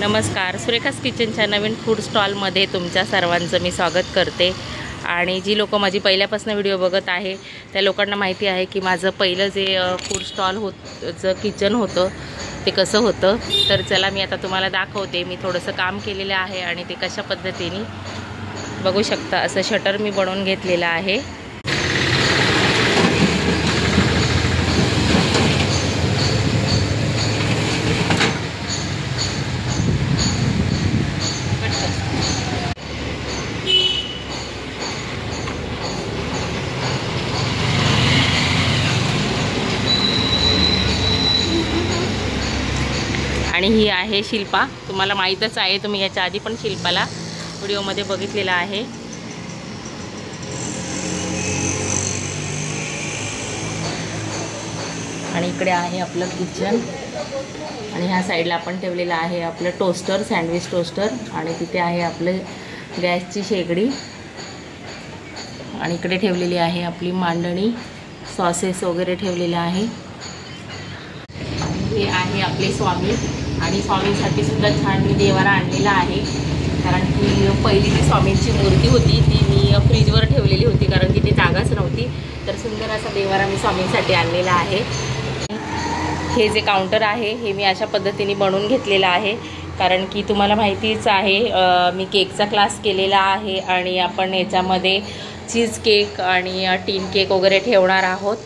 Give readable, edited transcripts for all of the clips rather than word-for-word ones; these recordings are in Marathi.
नमस्कार, सुरेखास किचनच्या नवीन फूड स्टॉलमध्ये तुमच्या सर्वांचं मी स्वागत करते। आणि जी लोक माझी पहिल्यापासून व्हिडिओ बघत आहे त्या लोकांना माहिती आहे की माझं पहिलं जे फूड स्टॉल जे किचन होतं ते कसं होतं। तर चला मी आता तुम्हाला दाखवते। मी थोडंसं काम केलेलं आहे आणि ते कशा पद्धतीने बघू शकता। असं शटर मी बनवून घेतलेलं आहे। आणि ही आहे शिल्पा, तुम्हाला माहीतच आहे, तुम्ही याच्या आधी पण शिल्पाला व्हिडिओमध्ये बघितलेला आहे। आणि इकडे आहे आपलं किचन आणि ह्या साईडला आपण ठेवलेलं आहे आपलं टोस्टर, सँडविच टोस्टर। आणि तिथे आहे आपलं गॅसची शेगडी आणि इकडे ठेवलेली आहे आपली मांडणी, सॉसेस वगैरे ठेवलेले आहे। हे आहे आपले स्वामी आणि स्वामींसाठी सुद्धा छान मी देवारा आणलेला आहे। कारण की पहिली जी स्वामींची मूर्ती होती ती मी फ्रीजवर ठेवलेली होती कारण की ती जागाच नव्हती। तर सुंदर असा देवारा मी स्वामींसाठी आणलेला आहे। हे जे काउंटर आहे हे मी अशा पद्धतीने बनवून घेतलेलं आहे कारण की तुम्हाला माहितीच आहे मी केकचा क्लास केलेला आहे आणि आपण याच्यामध्ये चीज केक आणि टीन केक वगैरे ठेवणार आहोत।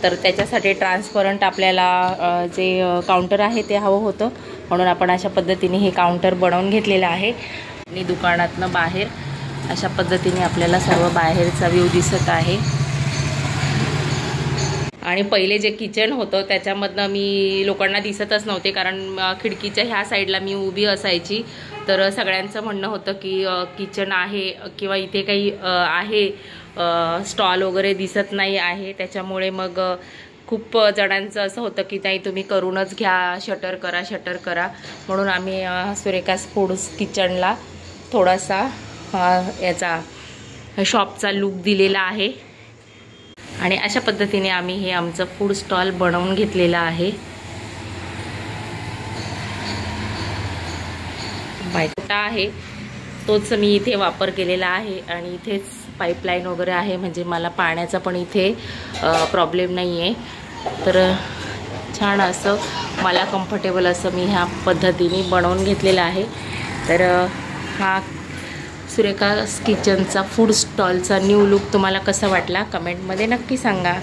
तर त्याच्यासाठी ट्रान्सपरंट आपल्याला जे काउंटर आहे ते हवं होतं, म्हणून आपण अशा पद्धतीने हे काउंटर बनवून घेतलेलं आहे। आणि दुकानातनं बाहेर अशा पद्धतीने आपल्याला सर्व बाहेरचा व्ह्यू दिसत आहे। आणि पहिले जे किचन होतं त्याच्यामधनं मी लोकांना दिसतच नव्हते कारण खिडकीच्या ह्या साईडला मी उभी असायची। तर सगळ्यांचं म्हणणं होतं की किचन आहे किंवा इथे काही आहे स्टॉल वगैरे दिसत नाही आहे। त्याच्यामुळे मग खूप जणांचं असं होतं की नाही तुम्ही करूनच घ्या, शटर करा। म्हणून आम्ही सुरेखास फूड किचनला थोडासा याचा शॉपचा लुक दिलेला आहे। आणि अशा पद्धतीने आम्ही हे आमचं फूड स्टॉल बनवून घेतलेलं आहे। बायकोटा आहे तोच मी इथे वापर केलेला आहे आणि इथेच पाईपलाईन वगैरे आहे, म्हणजे मला पाण्याचा पण इथे प्रॉब्लेम नाही आहे। तर छान असं मला कम्फर्टेबल असं मी ह्या पद्धतीने बनवून घेतलेलं आहे। तर हा सुरेखास किचनचा फूड स्टॉलचा न्यू लुक तुम्हाला कसा वाटला कमेंटमध्ये नक्की सांगा।